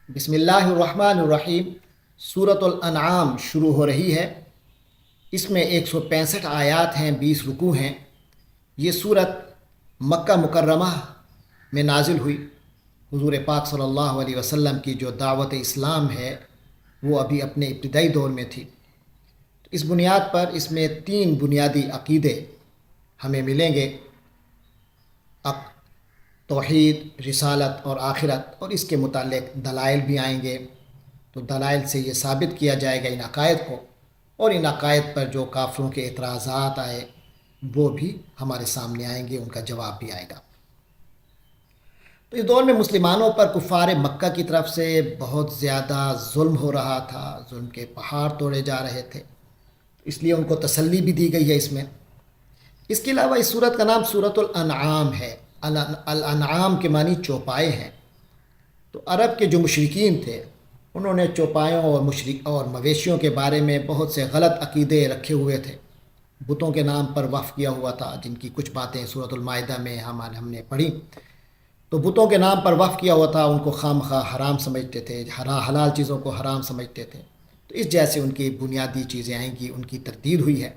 بسم اللہ الرحمن الرحیم۔ سورۃ الانعام شروع ہو رہی ہے۔ اس میں 165 آیات ہیں، 20 رکوع ہیں۔ یہ سورت مکہ مکرمہ میں نازل ہوئی۔ حضور پاک صلی اللہ علیہ وسلم کی جو دعوت اسلام ہے وہ ابھی اپنے ابتدائی دور میں تھی۔ اس بنیاد پر اس میں 3 بنیادی عقیدے ہمیں ملیں گے: توحید، رسالت اور آخرت، اور اس کے متعلق دلائل بھی آئیں گے۔ تو دلائل سے یہ ثابت کیا جائے گا ان عقائد کو، اور ان عقائد پر جو کافروں کے اعتراضات آئے وہ بھی ہمارے سامنے آئیں گے، ان کا جواب بھی آئے گا۔ تو اس دور میں مسلمانوں پر کفار مکہ کی طرف سے بہت زیادہ ظلم ہو رہا تھا، ظلم کے پہاڑ توڑے جا رہے تھے، اس لیے ان کو تسلی بھی دی گئی ہے اس میں۔ اس کے علاوہ اس سورت کا نام سورۃ الانعام ہے۔ الانعام کے معنی چوپائے ہیں۔ تو عرب کے جو مشرکین تھے انہوں نے چوپایوں اور مویشیوں کے بارے میں بہت سے غلط عقیدے رکھے ہوئے تھے، بتوں کے نام پر وقف کیا ہوا تھا، جن کی کچھ باتیں سورۃ المائدہ میں ہم نے پڑھی۔ تو بتوں کے نام پر وقف کیا ہوا تھا، ان کو خام خواہ حرام سمجھتے تھے، حلال چیزوں کو حرام سمجھتے تھے۔ تو اس جیسے ان کی بنیادی چیزیں آئیں گی، ان کی تردید ہوئی ہے۔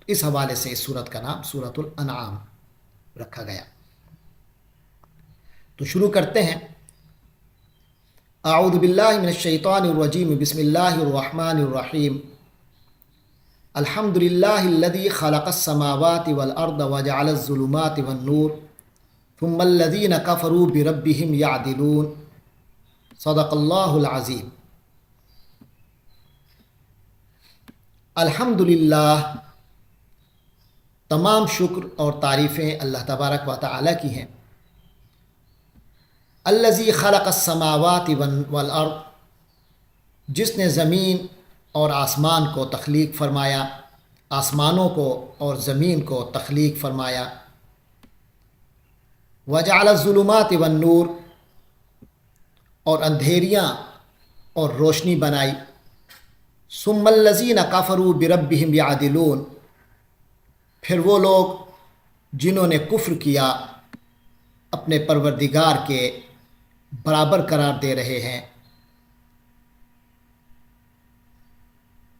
اس حوالے سے اس سورت کا نام سورۃ الانعام رکھا گیا۔ تو شروع کرتے ہیں۔ اعوذ باللہ من الشیطان الرجیم، بسم اللہ الرحمن الرحیم۔ الحمد للہ الذی خلق السماوات والارض وجعل الظلمات والنور ثم الذین کفروا بربہم یعدلون۔ صدق اللہ العظیم۔ الحمد للہ، تمام شکر اور تعریفیں اللہ تبارک و تعالیٰ کی ہیں۔ الذی خلق السماوات والارض، جس نے زمین اور آسمان کو تخلیق فرمایا، آسمانوں کو اور زمین کو تخلیق فرمایا۔ وجعل الظلمات والنور، اور اندھیریاں اور روشنی بنائی۔ ثم الذین کفروا بربہم یعدلون، پھر وہ لوگ جنہوں نے کفر کیا اپنے پروردگار کے برابر قرار دے رہے ہیں۔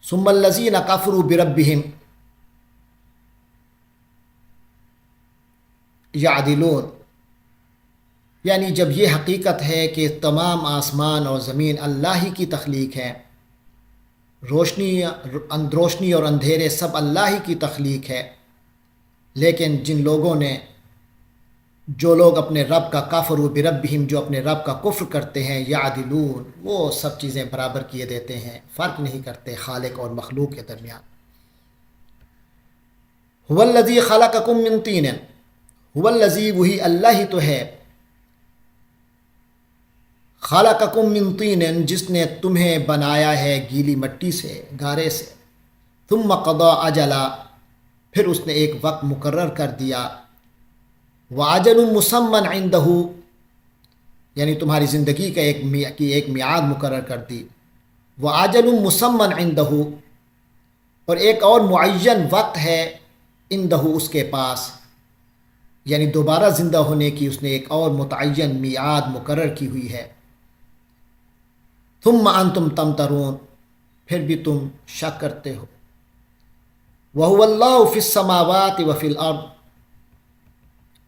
ثم الذین کفروا بربہم یعدلون، یعنی جب یہ حقیقت ہے کہ تمام آسمان اور زمین اللہ ہی کی تخلیق ہے، روشنی اور اندھیرے سب اللہ ہی کی تخلیق ہے، لیکن جو لوگ اپنے رب کا کفروا بربہم، جو اپنے رب کا کفر کرتے ہیں، یعدلون، وہ سب چیزیں برابر کیے دیتے ہیں، فرق نہیں کرتے خالق اور مخلوق کے درمیان۔ هو الذی خلقکم من طین، هو الذی، وہی اللہ ہی تو ہے، خلقکم من طین، جس نے تمہیں بنایا ہے گیلی مٹی سے، گارے سے۔ ثم قضى اجلا، پھر اس نے ایک وقت مقرر کر دیا۔ وَأَجَلٌ مُّسَمًّى عِندَهُ، یعنی تمہاری زندگی کا ایک میعاد مقرر کر دی۔ وَأَجَلٌ مُّسَمًّى عِندَهُ، اور ایک اور معین وقت ہے عندہ، اس کے پاس، یعنی دوبارہ زندہ ہونے کی اس نے ایک اور متعین میعاد مقرر کی ہوئی ہے۔ ثم انتم تمترون، پھر بھی تم شک کرتے ہو۔ وَهُوَ اللَّهُ فِي السَّمَاوَاتِ وَفِي الْأَرْضِ،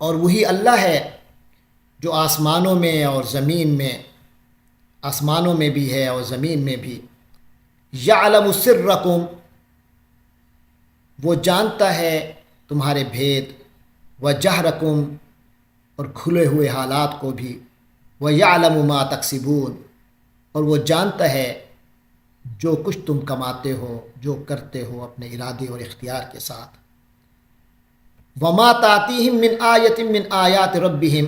اور وہی اللہ ہے جو آسمانوں میں اور زمین میں، آسمانوں میں بھی ہے اور زمین میں بھی۔ یعلم سرکم، وہ جانتا ہے تمہارے بھید، وجہرکم، اور کھلے ہوئے حالات کو بھی، ویعلم ما تکسبون، اور وہ جانتا ہے جو کچھ تم کماتے ہو، جو کرتے ہو اپنے ارادے اور اختیار کے ساتھ۔ وما تأتیہم من آیۃ من آیات ربہم،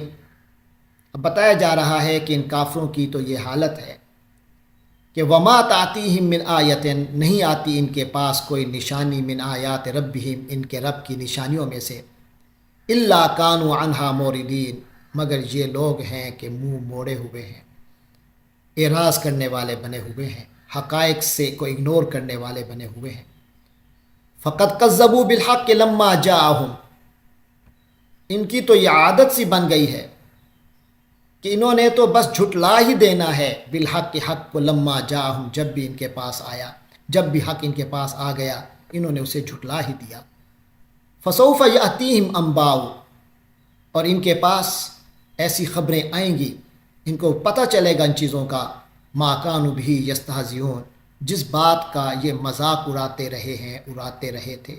اب بتایا جا رہا ہے کہ ان کافروں کی تو یہ حالت ہے کہ وما تأتیہم من آیۃ، نہیں آتی ان کے پاس کوئی نشانی، من آیات ربہم، ان کے رب کی نشانیوں میں سے، الا کانوا عنہا معرضین، مگر یہ لوگ ہیں کہ منہ موڑے ہوئے ہیں، اعراض کرنے والے بنے ہوئے ہیں، حقائق سے کو اگنور کرنے والے بنے ہوئے ہیں۔ فقد کذبوا بالحق لما جاءہم، ان کی تو یہ عادت سی بن گئی ہے کہ کہ انہوں نے تو بس جھٹلا ہی دینا ہے بالحق کے حق کو، لما جاہم، جب بھی ان کے پاس آیا، جب بھی حق ان کے پاس آ گیا انہوں نے اسے جھٹلا ہی دیا۔ فسوف یاتیہم انباء، اور ان کے پاس ایسی خبریں آئیں گی، ان کو پتہ چلے گا ان چیزوں کا، ما کانوا بہ یستہزئون، جس بات کا یہ مذاق اڑاتے رہے تھے،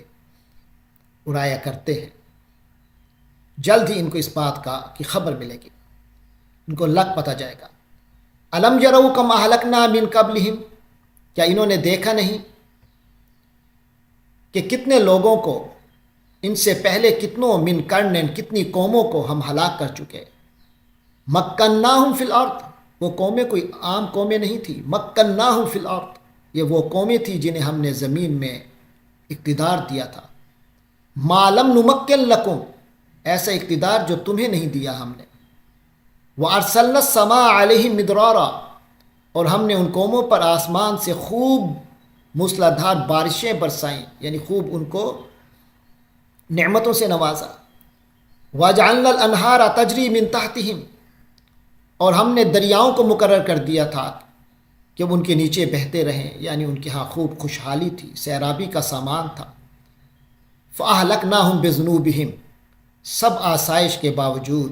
اڑایا کرتے ہیں۔ جلد ہی ان کو اس بات کی خبر ملے گی، ان کو لگ پتہ جائے گا۔ الم یروا کم اہلکنا من قبلہم، کیا انہوں نے دیکھا نہیں کہ کتنے لوگوں کو ان سے پہلے، کتنوں من قرن، کتنی قوموں کو ہم ہلاک کر چکے۔ مکناہم فی الارض، وہ قومیں کوئی عام قومیں نہیں تھی، مکناہم فی الارض، یہ وہ قومیں تھی جنہیں ہم نے زمین میں اقتدار دیا تھا۔ ما لم نمکن لکم، ایسا اقتدار جو تمہیں نہیں دیا ہم نے۔ وارسلنا السماء علیہم مدرارا، اور ہم نے ان قوموں پر آسمان سے خوب موسلادھار بارشیں برسائیں، یعنی خوب ان کو نعمتوں سے نوازا۔ وجعلنا الانہار تجری من تحتہم، اور ہم نے دریاؤں کو مقرر کر دیا تھا کہ وہ ان کے نیچے بہتے رہیں، یعنی ان کے ہاں خوب خوشحالی تھی، سیرابی کا سامان تھا۔ فاہلکناہم بذنوبہم، سب آسائش کے باوجود،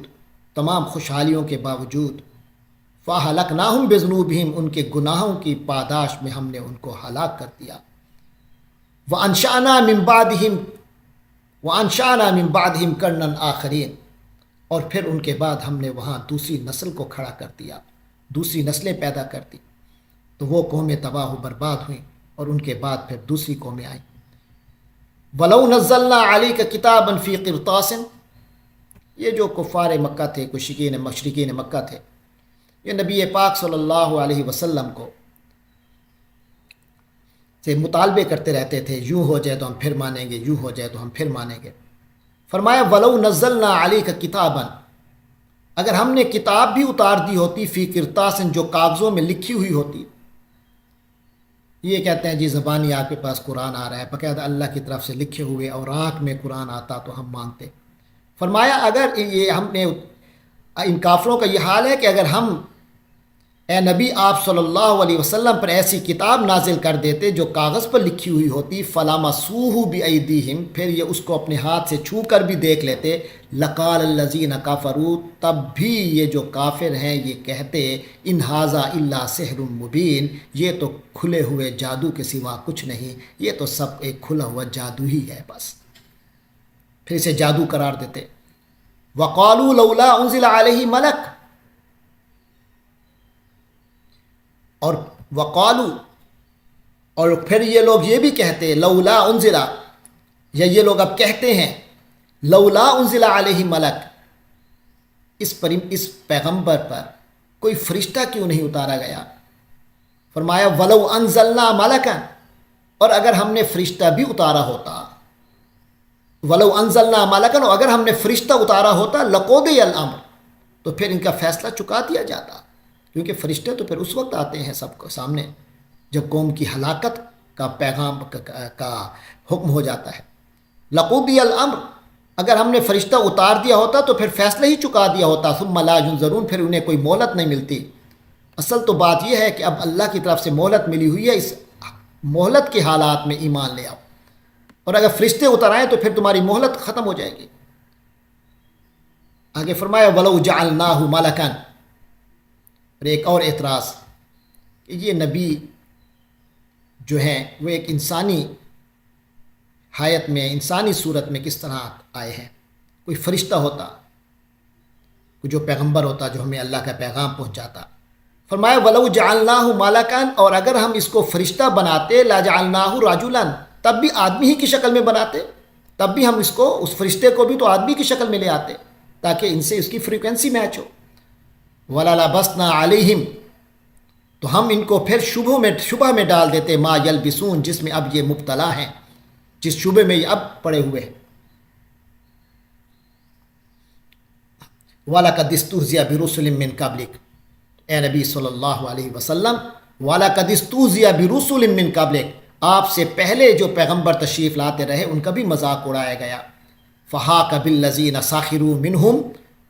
تمام خوشحالیوں کے باوجود، فاہلکناہم بذنوبہم، ان کے گناہوں کی پاداش میں ہم نے ان کو ہلاک کر دیا۔ وانشأنا من بعدہم قرنا آخرین، اور پھر ان کے بعد ہم نے وہاں دوسری نسل کو کھڑا کر دیا، دوسری نسلیں پیدا کر دی، تو وہ قومیں تباہ و برباد ہوئیں، اور ان کے بعد پھر دوسری قومیں آئیں۔ وَلَوْ نَزَّلْنَا عَلَيْكَ كِتَابًا فِي قِرْطَاسٍ، یہ جو کفار مکہ تھے، مشرکین مکہ تھے، یہ نبی پاک صلی اللہ علیہ وسلم کو سے مطالبے کرتے رہتے تھے، یوں ہو جائے تو ہم پھر مانیں گے، یوں ہو جائے تو ہم پھر مانیں گے۔ فرمایا وَلَوْ نَزَّلْنَا عَلَيْكَ كِتَابًا، اگر ہم نے کتاب بھی اتار دی ہوتی، فی قرطاس، جو کاغذوں میں لکھی ہوئی ہوتی۔ یہ کہتے ہیں جی زبانی آپ کے پاس قرآن آ رہا ہے، باقاعدہ اللہ کی طرف سے لکھے ہوئے، اور آنکھ میں قرآن آتا تو ہم مانتے۔ فرمایا اگر یہ ہم نے، ان کافروں کا یہ حال ہے کہ اگر ہم اے نبی آپ صلی اللہ علیہ وسلم پر ایسی کتاب نازل کر دیتے جو کاغذ پر لکھی ہوئی ہوتی، فَلَمَسُوهُ بِأَيْدِيهِمْ، پھر یہ اس کو اپنے ہاتھ سے چھو کر بھی دیکھ لیتے، لَقَالَ الَّذِينَ كَفَرُوا، تب بھی یہ جو کافر ہیں یہ کہتے، إِنْ هَذَا إِلَّا سِحْرٌ مُبِينٌ، یہ تو کھلے ہوئے جادو کے سوا کچھ نہیں، یہ تو سب ایک کھلا ہوا جادو ہی ہے بس، پھر اسے جادو قرار دیتے۔ وَقَالُوا لَوْلَا أُنزِلَ عَلَيْهِ مَلَكٌ، اور وقالو، اور پھر یہ لوگ یہ بھی کہتے، لولا انزلا، یا یہ لوگ اب کہتے ہیں لولا انزل علیہ ملک، اس پیغمبر پر کوئی فرشتہ کیوں نہیں اتارا گیا۔ فرمایا ولو انزلنا ملکا، اور اگر ہم نے فرشتہ بھی اتارا ہوتا، ولو انزلنا ملکا، اور اگر ہم نے فرشتہ اتارا ہوتا، لقضی الامر، تو پھر ان کا فیصلہ چکا دیا جاتا، کیونکہ فرشتے تو پھر اس وقت آتے ہیں سب کو سامنے جب قوم کی ہلاکت کا پیغام کا حکم ہو جاتا ہے۔ لقضی الامر، اگر ہم نے فرشتہ اتار دیا ہوتا تو پھر فیصلہ ہی چکا دیا ہوتا، ثم لا ینظرون، پھر انہیں کوئی مہلت نہیں ملتی۔ اصل تو بات یہ ہے کہ اب اللہ کی طرف سے مہلت ملی ہوئی ہے، اس مہلت کے حالات میں ایمان لے آؤ، اور اگر فرشتے اتر آئیں تو پھر تمہاری مہلت ختم ہو جائے گی۔ آگے فرمایا وَلَوْ جَعَلْنَاهُ مَلَكًا، اور ایک اور اعتراض کہ یہ نبی جو ہیں وہ ایک انسانی حیت میں، انسانی صورت میں کس طرح آئے ہیں؟ کوئی فرشتہ ہوتا، کوئی جو پیغمبر ہوتا جو ہمیں اللہ کا پیغام پہنچاتا۔ فرمایا وَلَوْ جَعَلْنَاهُ مَلَكًا، اور اگر ہم اس کو فرشتہ بناتے، لَجَعَلْنَاهُ رَجُلًا، تب بھی آدمی ہی کی شکل میں بناتے، تب بھی ہم اس کو، اس فرشتے کو بھی تو آدمی کی شکل میں لے آتے تاکہ ان سے اس کی فریکوینسی میچ ہو۔ وَلَلَبَسْنَا عَلَيْهِمْ، تو ہم ان کو پھر شبہ میں ڈال دیتے، ما یلبسون، جس میں اب یہ مبتلا ہیں، جس شبہ میں یہ اب پڑے ہوئے ہیں۔ وَلَقَدِ اسْتُهْزِئَ بِرُسُلٍ مِّن قَبْلِكَ، اے نبی صلی اللہ علیہ وسلم، وَلَقَدِ اسْتُهْزِئَ بِرُسُلٍ مِّن قَبْلِكَ، آپ سے پہلے جو پیغمبر تشریف لاتے رہے ان کا بھی مذاق اڑایا گیا۔ فَحَاقَ بِالَّذِينَ سَخِرُوا مِنْهُمْ،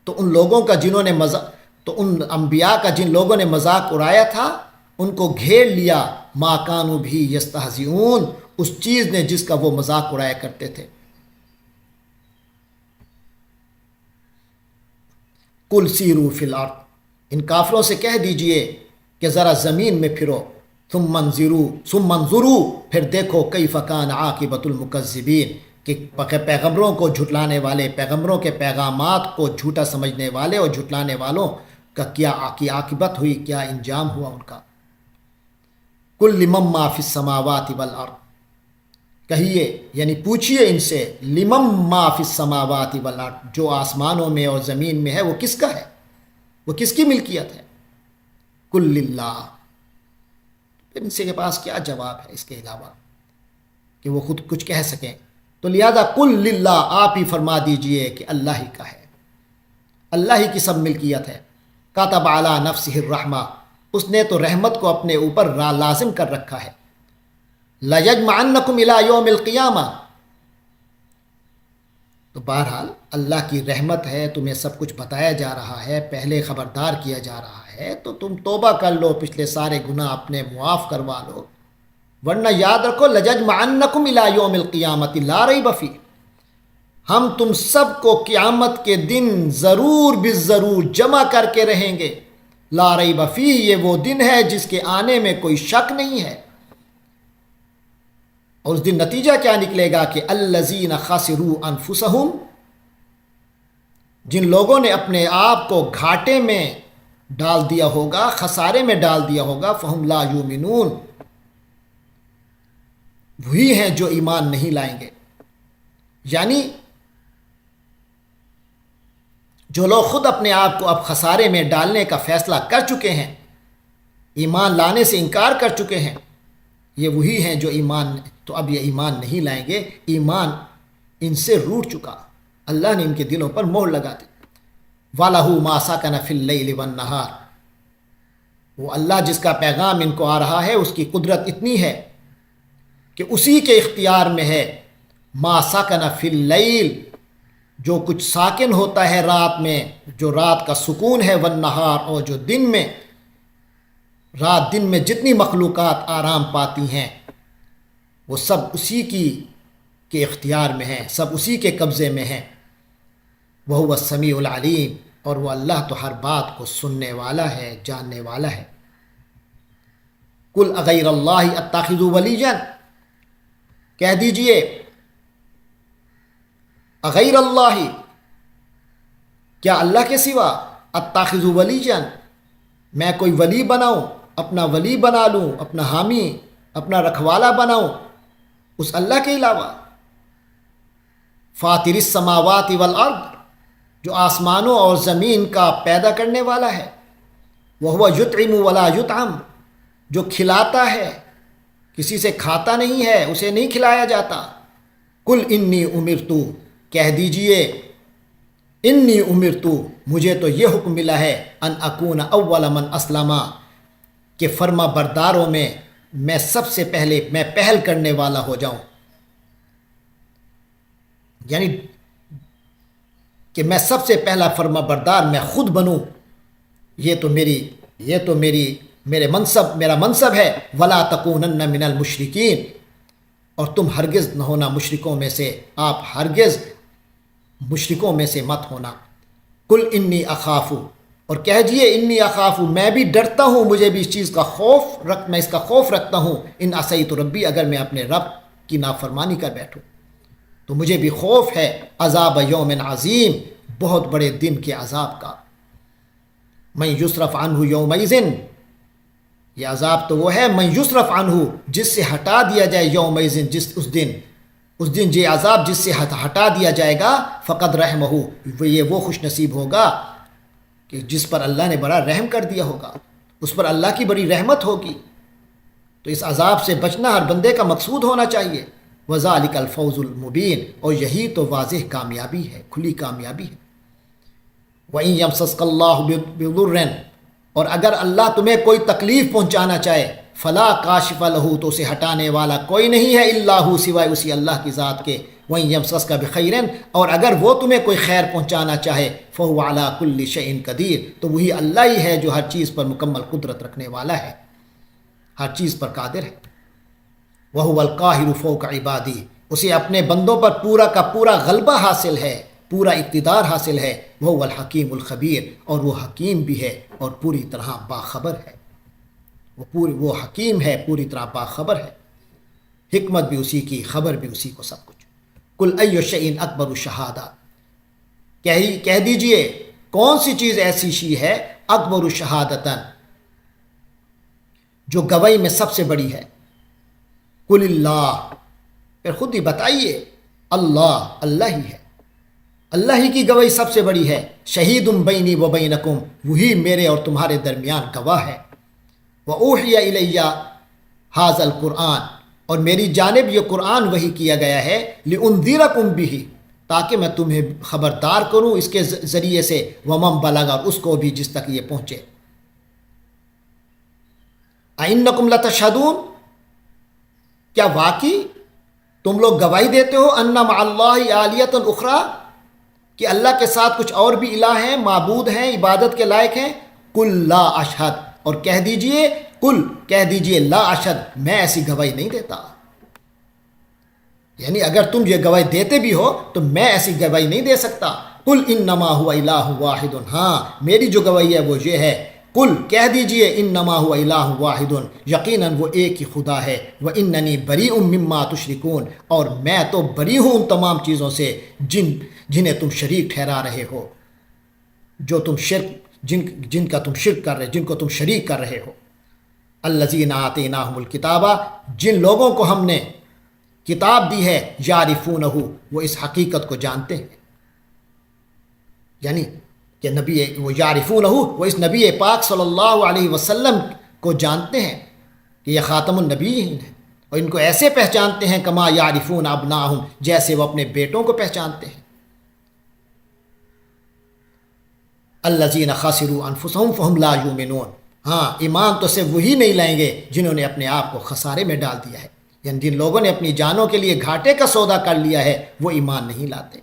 تو ان لوگوں کا جنہوں نے تو ان انبیاء کا جن لوگوں نے مذاق اڑایا تھا ان کو گھیر لیا ما کانوا بھی یستہزئون، اس چیز نے جس کا وہ مذاق اڑایا کرتے تھے۔ قل سیروا فی الارض، ان کافروں سے کہہ دیجئے کہ ذرا زمین میں پھرو، ثم انظروا پھر دیکھو کیف کان عاقبۃ المکذبین، کہ پیغمبروں کو جھٹلانے والے، پیغمبروں کے پیغامات کو جھوٹا سمجھنے والے اور جھٹلانے والوں کا کیا عاقبت ہوئی، کیا انجام ہوا ان کا۔ قل لمن ما فی السماوات والارض، کہیے یعنی پوچھئے ان سے، لمن ما فی السماوات والارض، جو آسمانوں میں اور زمین میں ہے وہ کس کا ہے، وہ کس کی ملکیت ہے؟ قل للہ، پھر ان سے کے پاس کیا جواب ہے اس کے علاوہ کہ وہ خود کچھ کہہ سکیں؟ تو لہذا قل للہ، آپ ہی فرما دیجئے کہ اللہ ہی کا ہے، اللہ ہی کی سب ملکیت ہے۔ کتب علی نفسہ الرحمہ، اس نے تو رحمت کو اپنے اوپر لازم کر رکھا ہے۔ لَيَجْمَعَنَّكُمْ إِلَىٰ يَوْمِ الْقِيَامَةِ، تو بہرحال اللہ کی رحمت ہے، تمہیں سب کچھ بتایا جا رہا ہے، پہلے خبردار کیا جا رہا ہے، تو تم توبہ کر لو، پچھلے سارے گناہ اپنے معاف کروا لو، ورنہ یاد رکھو لَيَجْمَعَنَّكُمْ إِلَىٰ يَوْمِ الْقِيَامَةِ لَا رَيْبَ فِيهِ، ہم تم سب کو قیامت کے دن ضرور بالضرور جمع کر کے رہیں گے۔ لا ریب فیہ، یہ وہ دن ہے جس کے آنے میں کوئی شک نہیں ہے۔ اور اس دن نتیجہ کیا نکلے گا کہ الذین خسروا انفسہم، جن لوگوں نے اپنے آپ کو گھاٹے میں ڈال دیا ہوگا، خسارے میں ڈال دیا ہوگا، فہم لا یؤمنون، وہی ہیں جو ایمان نہیں لائیں گے۔ یعنی جو لوگ خود اپنے آپ کو اب خسارے میں ڈالنے کا فیصلہ کر چکے ہیں، ایمان لانے سے انکار کر چکے ہیں، یہ وہی ہیں جو تو اب یہ ایمان نہیں لائیں گے، ایمان ان سے روٹ چکا، اللہ نے ان کے دلوں پر مہر لگا دی۔ وَلَهُ مَا سَكَنَ فِي اللَّيْلِ وَالنَّهَارِ، وہ اللہ جس کا پیغام ان کو آ رہا ہے، اس کی قدرت اتنی ہے کہ اسی کے اختیار میں ہے۔ مَا سَكَنَ فِي اللَّيْلِ، جو کچھ ساکن ہوتا ہے رات میں، جو رات کا سکون ہے، والنہار، اور جو دن میں، رات دن میں جتنی مخلوقات آرام پاتی ہیں وہ سب اسی کے اختیار میں ہیں، سب اسی کے قبضے میں ہیں۔ وَهُوَ السَّمِيعُ الْعَلِيمُ، اور وہ اللہ تو ہر بات کو سننے والا ہے، جاننے والا ہے۔ قُلْ أَغَيْرَ اللَّهِ أَتَّخِذُ وَلِيًّا، کہہ دیجئے اغیر اللہ، کیا اللہ کے سوا، اتخذ ولیًا، میں کوئی ولی بناؤں، اپنا ولی بنا لوں، اپنا حامی، اپنا رکھوالا بناؤں اس اللہ کے علاوہ۔ فاطر السماوات والارض، جو آسمانوں اور زمین کا پیدا کرنے والا ہے۔ وہو یطعم ولا یطعم، جو کھلاتا ہے، کسی سے کھاتا نہیں ہے، اسے نہیں کھلایا جاتا۔ قل انی امرت، کہہ دیجئے انی امرت، مجھے تو یہ حکم ملا ہے، ان اکون اول من اسلم، کہ فرما برداروں میں میں سب سے پہلے، میں پہل کرنے والا ہو جاؤں، یعنی کہ میں سب سے پہلا فرما بردار میں خود بنوں، یہ تو میرا منصب ہے۔ ولا تکونن من المشرکین، اور تم ہرگز نہ ہونا مشرکوں میں سے، آپ ہرگز مشرکوں میں سے مت ہونا۔ قل انی اخاف، اور کہہ دیجئے انی اخاف، میں بھی ڈرتا ہوں، مجھے بھی اس چیز کا میں اس کا خوف رکھتا ہوں، ان عصیت ربی، اگر میں اپنے رب کی نافرمانی کر بیٹھوں تو مجھے بھی خوف ہے، عذاب یوم عظیم، بہت بڑے دن کے عذاب کا۔ من یصرف عنہ یومئذ، یہ عذاب تو وہ ہے، من یصرف عنہ، جس سے ہٹا دیا جائے، یومئذ، اس دن یہ عذاب جس سے ہٹا دیا جائے گا، فقد رحمہ، یہ وہ خوش نصیب ہوگا کہ جس پر اللہ نے بڑا رحم کر دیا ہوگا، اس پر اللہ کی بڑی رحمت ہوگی۔ تو اس عذاب سے بچنا ہر بندے کا مقصود ہونا چاہیے۔ وذالک الفوز المبین، اور یہی تو واضح کامیابی ہے، کھلی کامیابی ہے۔ وَإِن يَمْسَسْكَ اللَّهُ بِضُرٍّ، اور اگر اللہ تمہیں کوئی تکلیف پہنچانا چاہے، فلا کاشف لہ، تو اسے ہٹانے والا کوئی نہیں ہے، الا ہو، سوائے اسی اللہ کی ذات کے، وَإِن يَمْسَسْكَ بِخَيْرٍ، اور اگر وہ تمہیں کوئی خیر پہنچانا چاہے فَهُوَ عَلَىٰ كُلِّ شَيْءٍ قدیر، تو وہی اللہ ہی ہے جو ہر چیز پر مکمل قدرت رکھنے والا ہے، ہر چیز پر قادر ہے۔ وَهُوَ الْقَاهِرُ فَوْقَ عِبَادِهِ، اسے اپنے بندوں پر پورا کا پورا غلبہ حاصل ہے، پورا اقتدار حاصل ہے۔ وَهُوَ الْحَكِيمُ الْخَبِيرُ، اور وہ حکیم بھی ہے اور پوری طرح باخبر ہے، وہ حکیم ہے، پوری طرح باخبر ہے، حکمت بھی اسی کی، خبر بھی اسی کو سب کچھ۔ قُلْ أَيُّ شَيْءٍ أَكْبَرُ شَهَادَةً، کہہ دیجئے کون سی چیز ایسی شی ہے اکبر شہادتاً، جو گواہی میں سب سے بڑی ہے۔ قُلِ اللّہ، پھر خود ہی بتائیے، اللہ ہی ہے، اللہ ہی کی گواہی سب سے بڑی ہے۔ شہید بینی و بینکم، وہی میرے اور تمہارے درمیان گواہ ہے۔ وَأُوحِیَ إِلَیَّ ھَذَا الْقُرْآنُ، اور میری جانب یہ قرآن وحی کیا گیا ہے، لِأُنذِرَکُم بِہ، تاکہ میں تمہیں خبردار کروں اس کے ذریعے سے، وَمَن بَلَغَ، اور اس کو بھی جس تک یہ پہنچے۔ أَإِنَّکُم لَتَشْہَدُونَ، کیا واقعی تم لوگ گواہی دیتے ہو، أَنَّ مَعَ اللّٰہِ آلِہَةً أُخْرَىٰ، کہ اللہ کے ساتھ کچھ اور بھی الہ ہیں، معبود ہیں، عبادت کے لائق ہیں۔ قُل لا اشہد، اور کہہ دیجئے لا اشہد، میں ایسی گواہی نہیں دیتا، یعنی اگر تم یہ گواہی دیتے بھی ہو تو میں ایسی گواہی نہیں دے سکتا۔ قُلْ إِنَّمَا هُوَ إِلَٰهٌ وَاحِدٌ، ہاں میری جو گواہی ہے وہ یہ ہے، قل کہہ دیجئے انما هو الہ واحد، یقیناً وہ ایک ہی خدا ہے، واننی بریء مما تشرکون، اور میں تو بری ہوں ان تمام چیزوں سے جنہیں تم شریک ٹھہرا رہے ہو، جو تم جن کا تم شرک کر رہے، جن کو تم شریک کر رہے ہو۔ الذین آتیناہم الکتاب، جن لوگوں کو ہم نے کتاب دی ہے، یعرفونہ، وہ اس حقیقت کو جانتے ہیں، یعنی کہ نبی وہ یعرفونہ، وہ اس نبی پاک صلی اللہ علیہ وسلم کو جانتے ہیں کہ یہ خاتم النبیین ہے، اور ان کو ایسے پہچانتے ہیں کما یعرفون ابناہم، جیسے وہ اپنے بیٹوں کو پہچانتے ہیں۔ الذین خسروا انفسہم فہم لا یؤمنون، ہاں ایمان تو صرف وہی نہیں لائیں گے جنہوں نے اپنے آپ کو خسارے میں ڈال دیا ہے، یعنی جن لوگوں نے اپنی جانوں کے لیے گھاٹے کا سودا کر لیا ہے وہ ایمان نہیں لاتے۔